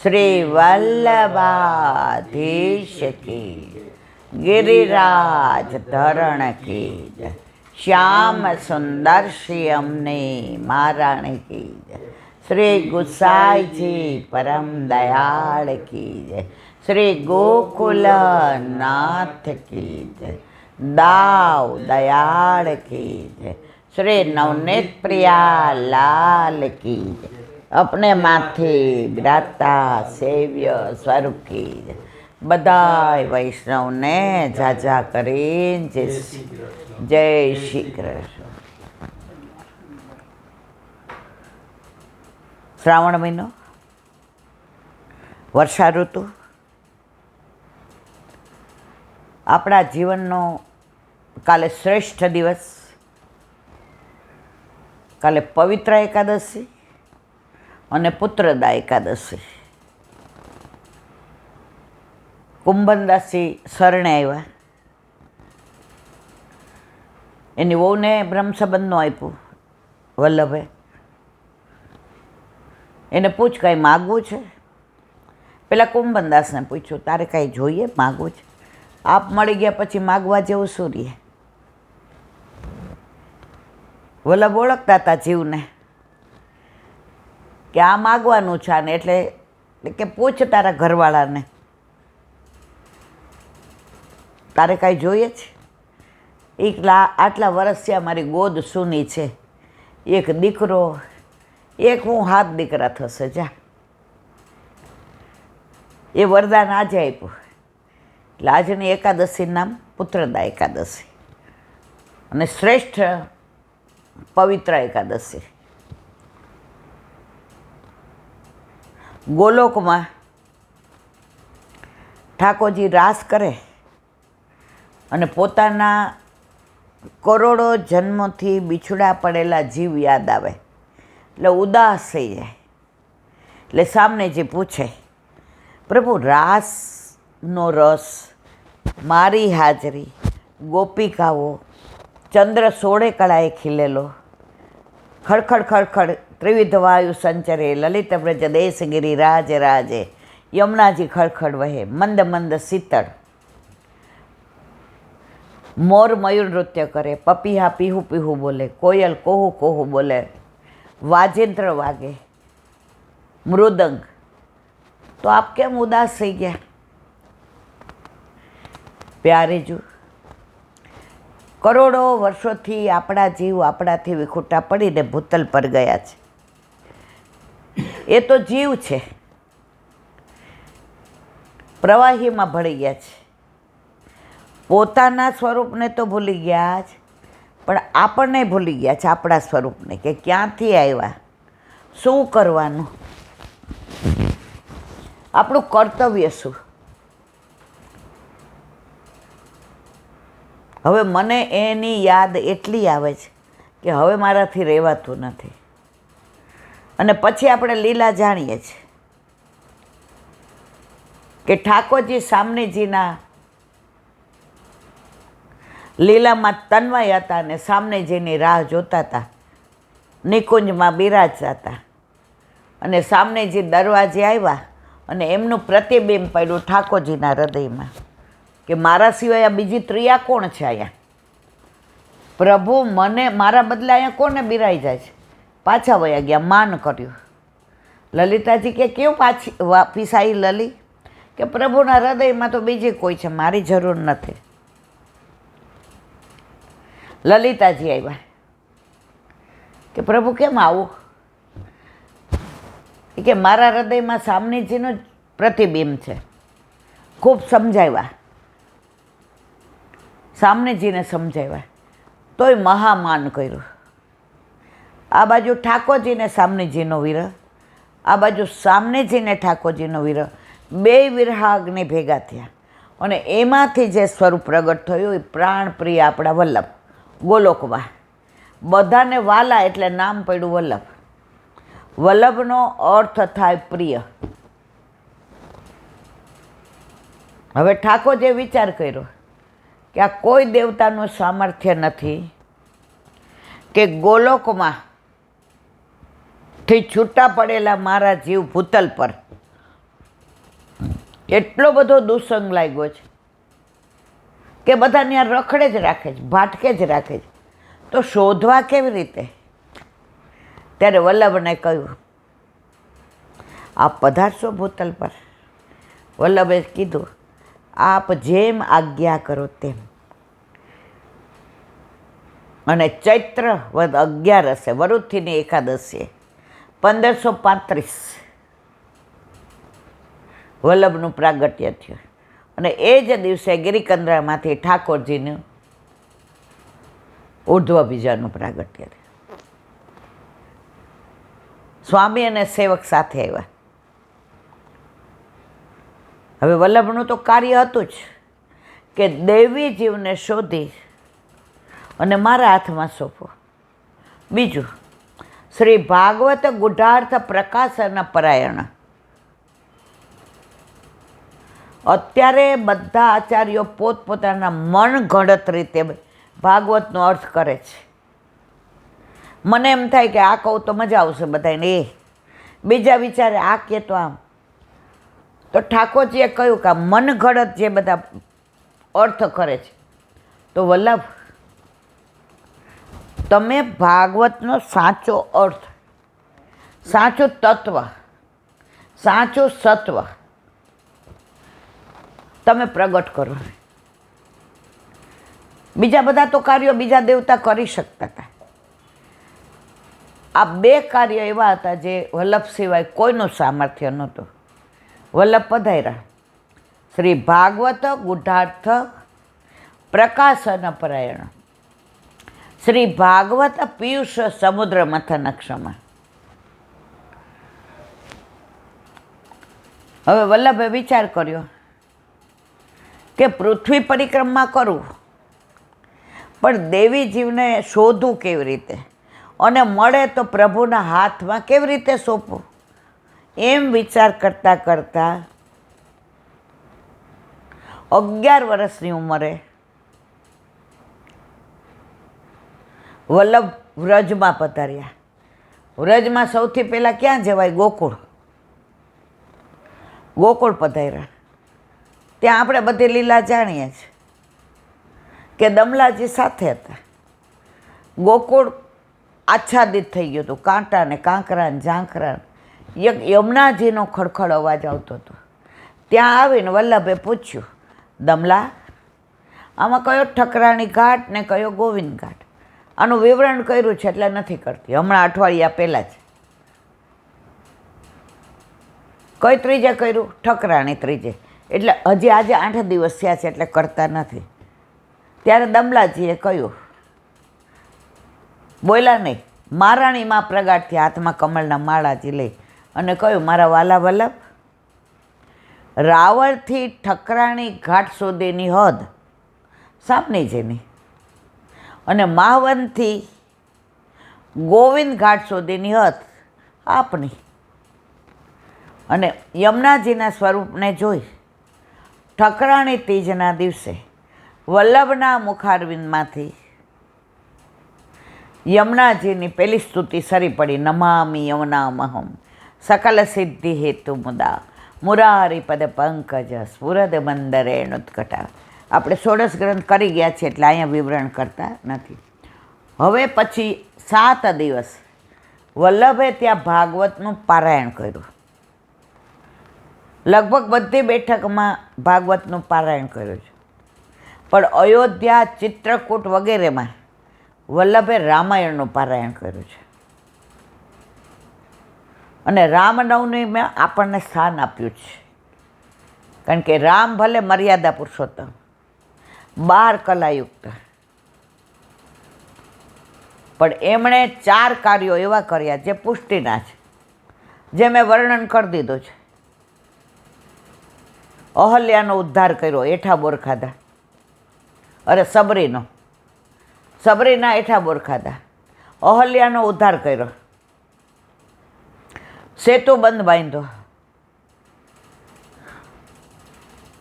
શ્રી વલ્લભાધીશ કી गिरिराज धरण की जय। श्याम सुंदर श्री अमने महाराणी की जय। श्री गुसाई जी परम दयाल की जय। श्री गोकुल नाथ की जय। दाव दयाल की जय। श्री नवनीत प्रिया लाल की जय। अपने माथे विराता सेव्य स्वरूप की जय। बधाय वैष्णव ने जाजा करीन जय श्री कृष्ण। श्रावण महीनो, वर्षा ऋतु अपना जीवननो काले श्रेष्ठ दिवस, काले पवित्र एकादशी और पुत्रदा एकादशी। कुंभनदासी शरणे आव्या, एनी वहूने ब्रह्म संबंधनु आप्युं वल्लभे। एने पूछ कई मागवुं छे? पेला कुंभनदासने पूछ्युं तारे कई जोईए मागवुं छे? आप मळी गया पछी मागवा जेवुं शुं रहे? वल्लभ ओळखता हता जीवने के आ मागवानुं छे ने एटले के पूछ तारा घरवाळाने तारे कांई जोईए छे? आटला वर्ष थया मारी गोद सूनी छे, एक दीकरो, एक हूँ हाथ दीकरा थशे। जा ए वरदान आजे आप्युं એટલે આજની એકાદશી નામ પુત્રદા એકાદશી અને શ્રેષ્ઠ પવિત્ર એકાદશી। ગોલોકમાં ઠાકોરજી રાસ કરે અને પોતાના કરોડો જન્મથી બિછડા પડેલા જીવ યાદ આવે એટલે ઉદાસ થઈ જાય। એટલે સામને જે પૂછે, પ્રભુ રાસનો રસ, મારી હાજરી, ગોપિકાઓ, ચંદ્ર સોળે કળાએ ખીલેલો, ખડખડ ખડખડ ત્રિવિધ વાયુ સંચરે, લલિત વ્રજ દેશ ગિરિરાજ રાજે, યમુનાજી ખડખડ વહે, મંદ મંદ શીતળ, मोर मयूर नृत्य करे, पपीहा पीहू पीहू बोले, कोयल कोहू कोहू बोले, वाजेंद्र वागे, मृदंग, तो आप केम उदास थई गया? प्यारेजू, करोड़ों वर्षोथी आपणा जीव आपणाथी विखूटा पड़ीने भूतल पर गया छे। ए तो जीव छे, प्रवाहीमां भળી ગયા છે। પોતાના સ્વરૂપને તો ભૂલી ગયા જ, પણ આપણને ભૂલી ગયા છે, આપણા સ્વરૂપને, કે ક્યાંથી આવ્યા, શું કરવાનું, આપણું કર્તવ્ય શું। હવે મને એની યાદ એટલી આવે છે કે હવે મારાથી રહેવાતું નથી। અને પછી આપણે લીલા જાણીએ છીએ કે ઠાકોરજી સામનેજીના લીલામાં તન્મય હતા અને સામનેજીની રાહ જોતા હતા, નિકુંજમાં બિરાજતા હતા। અને સામનેજી દરવાજે આવ્યા અને એમનું પ્રતિબિંબ પડ્યું ઠાકોરજીના હૃદયમાં કે મારા સિવાય આ બીજી ત્રિયા કોણ છે અહીંયા? પ્રભુ મને મારા બદલે અહીંયા કોને બિરાઈ જાય છે? પાછા વયા ગયા, માન કર્યું। લલિતાજી કે કેવું પાછી વાપીસ આવી લલી? કે પ્રભુના હૃદયમાં તો બીજી કોઈ છે, મારી જરૂર નથી। લલિતાજી આવ્યા કે પ્રભુ કેમ આવું? કે મારા હૃદયમાં સામનેજીનું જ પ્રતિબિંબ છે। ખૂબ સમજાવ્યા, સામનેજીને સમજાવ્યા, તોય મહામાન કર્યું। આ બાજુ ઠાકોરજીને સામનેજીનો વિરહ, આ બાજુ સામનેજીને ઠાકોરજીનો વિરહ, બે વિરહાગ્નિ ભેગા થયા અને એમાંથી જે સ્વરૂપ પ્રગટ થયું એ પ્રાણપ્રિય આપણા વલ્લભ ગોલોકમાં। બધાને વાલા એટલે નામ પડ્યું વલ્લભ। વલ્લભનો અર્થ થાય પ્રિય। હવે ઠાકોરજીએ વિચાર કર્યો કે આ કોઈ દેવતાનું સામર્થ્ય નથી કે ગોલોકમાં થી છૂટા પડેલા મારા જીવ ભૂતલ પર એટલો બધો દુસંગ લાગ્યો છે કે બધા ત્યાં રખડે જ રાખે છે, ભાટકે જ રાખે છે. તો શોધવા કેવી રીતે? ત્યારે વલ્લભને કહ્યું, આપ પધારશો ભૂતલ પર? વલ્લભે કીધું, આપ જેમ આજ્ઞા કરો તેમ. અને ચૈત્ર વદ 11 વરુથીની એકાદશીએ 1535 વલ્લભનું પ્રાગટ્ય થયું. અને એ જ દિવસે ગિરિકંદરામાંથી ઠાકોરજીનું ઉર્ધ્વ બીજાનું પ્રાગટ્ય થયું. સ્વામી અને સેવક સાથે આવ્યા. હવે વલ્લભનું તો કાર્ય હતું જ કે દૈવી જીવને શોધી અને મારા હાથમાં સોંપો. બીજું, શ્રી ભાગવત ગુઢાર્થ પ્રકાશન પરાયણ. અત્યારે બધા આચાર્યો પોતપોતાના મન ઘડત રીતે ભાગવતનો અર્થ કરે છે. મને એમ થાય કે આ કહું તો મજા આવશે બધાને, એ બીજા વિચારે આ કહે તો આમ. તો ઠાકોરજીએ કહ્યું કે આ મન ઘડત જે બધા અર્થ કરે છે, તો વલ્લભ તમે ભાગવતનો સાચો અર્થ, સાચું તત્વ, સાચું સત્વ તમે પ્રગટ કરો. બીજા બધા તો કાર્યો બીજા દેવતા કરી શકતા હતા. આ બે કાર્ય એવા હતા જે વલ્લભ સિવાય કોઈનું સામર્થ્ય નહોતું. વલ્લભ પધાર્યા. શ્રી ભાગવત ગુઢાર્થ પ્રકાશન પરાયણ. શ્રી ભાગવત પિયુષ સમુદ્ર મથન ક્ષમા. હવે વલ્લભે વિચાર કર્યો કે પૃથ્વી પરિક્રમા કરું, પણ દેવી જીવને શોધું કેવી રીતે, અને મળે તો પ્રભુના હાથમાં કેવી રીતે સોંપવું. એમ વિચાર કરતાં કરતાં 11 વર્ષની ઉંમરે વલ્લભ વ્રજમાં પધાર્યા. વ્રજમાં સૌથી પહેલાં ક્યાં જવાય? ગોકુળ. ગોકુળ પધાર્યા. ત્યાં આપણે બધી લીલા જાણીએ છીએ કે દમલાજી સાથે હતા. ગોકુળ આચ્છાદિત થઈ ગયું હતું, કાંટા ને કાંકરા ને ઝાંખરા. યમુનાજીનો ખડખડ અવાજ આવતો હતો. ત્યાં આવીને વલ્લભે પૂછ્યું, દમલા, આમાં કયો ઠકરાણી ઘાટ ને કયો ગોવિંદ ઘાટ? આનું વિવરણ કર્યું છે એટલે નથી કરતી, હમણાં અઠવાડિયા પહેલાં જ. કઈ ત્રીજે કર્યું? ઠકરાણી ત્રીજે. એટલે હજી આજે 8 દિવસ થયા છે એટલે કરતા નથી. ત્યારે દમલાજીએ કહ્યું, બોલ્યા નહીં, મહારાણીમાં પ્રગાટ થયા, હાથમાં કમળના માળાજી લઈ, અને કહ્યું, મારા વાલા વલ્લભ, રાવળથી ઠકરાણી ઘાટ સુધીની હદ સામનીજીની, અને માહવનથી ગોવિંદ ઘાટ સુધીની હદ આપની. અને યમુનાજીના સ્વરૂપને જોઈ ઠકરાણી તીજના દિવસે વલ્લભના મુખારવિંદમાંથી યમુનાજીની પેલી સ્તુતિ સરી પડી, નમામિ યમુનામહમ સકલ સિદ્ધિ હેતુ મુદા મુરારી પદ પંકજ સ્ફુરદ મંદરેણુત્કટા. આપણે 16 ગ્રંથ કરી ગયા છે એટલે અહીંયા વિવરણ કરતા નથી. હવે પછી 7 દિવસ વલ્લભે ત્યાં ભાગવતનું પારાયણ કર્યું. લગભગ બધી બેઠકમાં ભાગવતનું પારાયણ કર્યું છે, પણ અયોધ્યા, ચિત્રકૂટ વગેરેમાં વલ્લભે રામાયણનું પારાયણ કર્યું છે. અને રામનવમીમાં આપણને સ્થાન આપ્યું છે, કારણ કે રામ ભલે મર્યાદા પુરુષોત્તમ, 12 કલાયુક્ત, પણ એમણે 4 કાર્યો એવા કર્યા જે પુષ્ટિના છે, જે મેં વર્ણન કરી દીધું છે. અહલ્યાનો ઉદ્ધાર કર્યો, એઠા બોર ખાધા. અરે સબરીના એઠા બોર ખાધા. અહલ્યાનો ઉદ્ધાર કર્યો, સેતુ બંધ બાંધ્યો,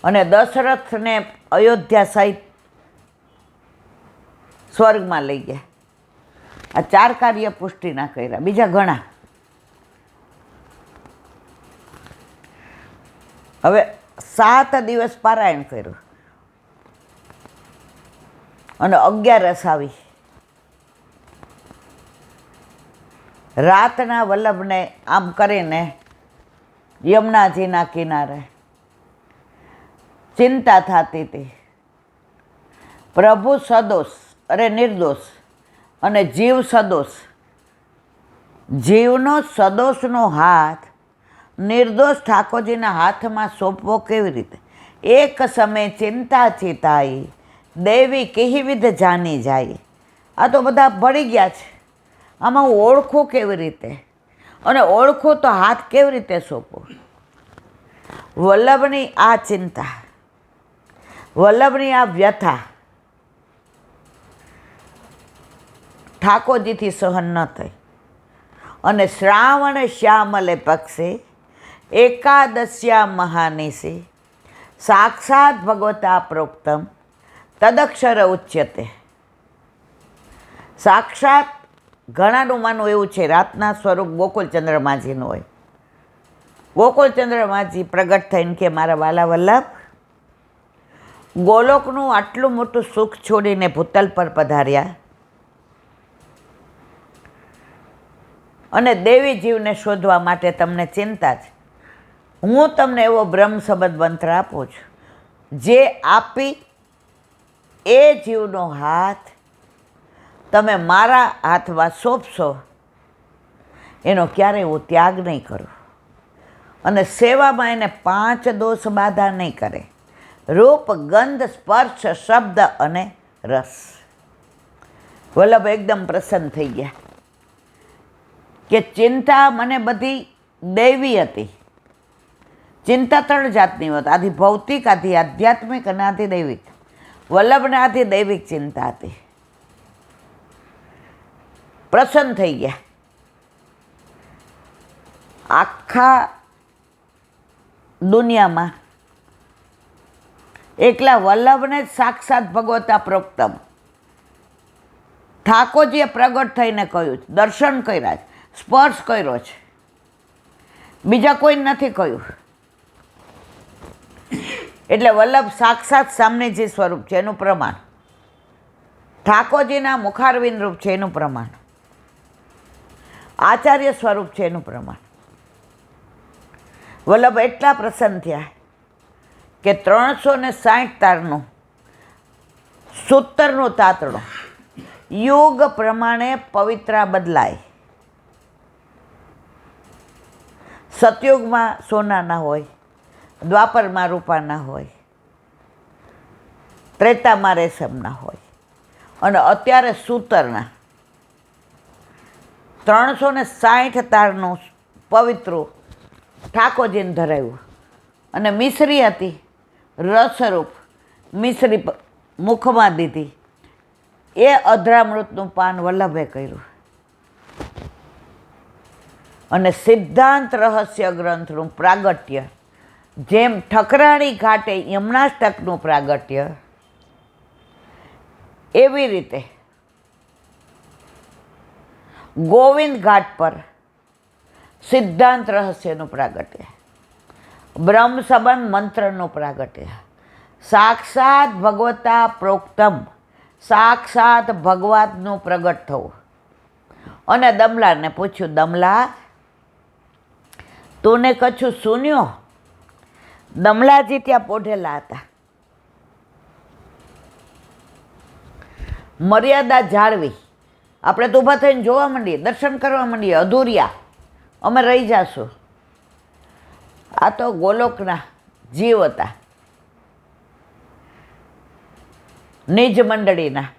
અને દશરથને અયોધ્યા સહિત સ્વર્ગમાં લઈ ગયા. આ 4 કાર્ય પુષ્ટિના કર્યા, બીજા ઘણા. હવે 7 દિવસ પારાયણ કર્યું અને 11 આવી. રાતના વલ્લભને આમ કરીને યમુનાજીના કિનારે ચિંતા થતી હતી. પ્રભુ સદોષ અરે નિર્દોષ અને જીવ સદોષ. જીવનો સદોષનો હાથ નિર્દોષ ઠાકોરજીના હાથમાં સોંપવો કેવી રીતે? એક સમય ચિંતાથી થાય દેવી કહીવિધ જાની જાય. આ તો બધા ભળી ગયા છે, આમાં હું ઓળખું કેવી રીતે? અને ઓળખું તો હાથ કેવી રીતે સોંપું? વલ્લભની આ ચિંતા, વલ્લભની આ વ્યથા ઠાકોરજીથી સહન ન થઈ. અને શ્રાવણ શ્યામલે પક્ષે એકાદશ્યા મહાનિશી સાક્ષાત ભગવતા પ્રોક્તમ તદક્ષર ઉચ્યતે. સાક્ષાત ઘણાનું માનવું એવું છે રાતના સ્વરૂપ ગોકુળચંદ્રમાજીનું હોય. ગોકુળચંદ્રમાજી પ્રગટ થઈને કે મારા વાલા વલ્લભ, ગોલોકનું આટલું મોટું સુખ છોડીને ભૂતલ પર પધાર્યા અને દેવી જીવને શોધવા માટે તમને ચિંતા છે. હું તમને એવો બ્રહ્મ સંબંધ મંત્ર આપું છું, જે આપી એ જીવનો હાથ તમે મારા હાથમાં સોંપશો, એનો ક્યારેય હું ત્યાગ નહીં કરું. અને સેવામાં એને 5 દોષ બાધા નહીં કરે. રૂપ, ગંધ, સ્પર્શ, શબ્દ અને રસ. વલ્લભ એકદમ પ્રસન્ન થઈ ગયા કે ચિંતા મને બધી દૈવી હતી. ચિંતા 3 જાતની હોત, આધી ભૌતિક, આધી આધ્યાત્મિક અને આધી દૈવિક. વલ્લભને આધી દૈવિક ચિંતા હતી. પ્રસન્ન થઈ ગયા. આખા દુનિયામાં એકલા વલ્લભને જ સાક્ષાત ભગવતા પ્રોક્તમ ઠાકોરજીએ પ્રગટ થઈને કહ્યું છે, દર્શન કર્યા છે, સ્પર્શ કર્યો છે, બીજા કોઈ નથી કહ્યું. એટલે વલ્લભ સાક્ષાત સામનેજી સ્વરૂપ છે એનું પ્રમાણ, ઠાકોરજીના મુખારવિંદ રૂપ છે એનું પ્રમાણ, આચાર્ય સ્વરૂપ છે એનું પ્રમાણ. વલ્લભ એટલા પ્રસન્ન થયા કે 360 તારનું સૂતરનું તાતણું યુગ પ્રમાણે પવિત્રા બદલાય. સતયુગમાં સોનાના હોય, દ્વાપરમાં રૂપાના હોય, ત્રેતામાં રેશમના હોય અને અત્યારે સૂતરના 360 તારનું પવિત્રું ઠાકોરજીને ધરાવ્યું. અને મિશ્રી હતી, રસરૂપ મિશ્રી મુખમાં દીધી. એ અધરામૃતનું પાન વલ્લભે કર્યું. અને સિદ્ધાંત રહસ્ય ગ્રંથનું પ્રાગટ્ય, જેમ ઠકરાણી ઘાટે યમનાષ્ટકનું પ્રાગટ્ય, એવી રીતે ગોવિંદ ઘાટ પર સિદ્ધાંત રહસ્યનું પ્રાગટ્ય, બ્રહ્મ સંબંધ મંત્રનું પ્રાગટ્ય, સાક્ષાત ભગવતા પ્રોક્તમ સાક્ષાત ભગવાનનું પ્રગટ થવું. અને દમલાને પૂછ્યું, દમલા તુને કછું સુન્યો? દમલાજી ત્યાં પોઢેલા હતા. મર્યાદા જાળવી. આપણે તો ઊભા થઈને જોવા માંડીએ, દર્શન કરવા માંડીએ, અધૂરિયા અમે રહી જાશું. આ તો ગોલોકના જીવ હતા, નિજ મંડળીના.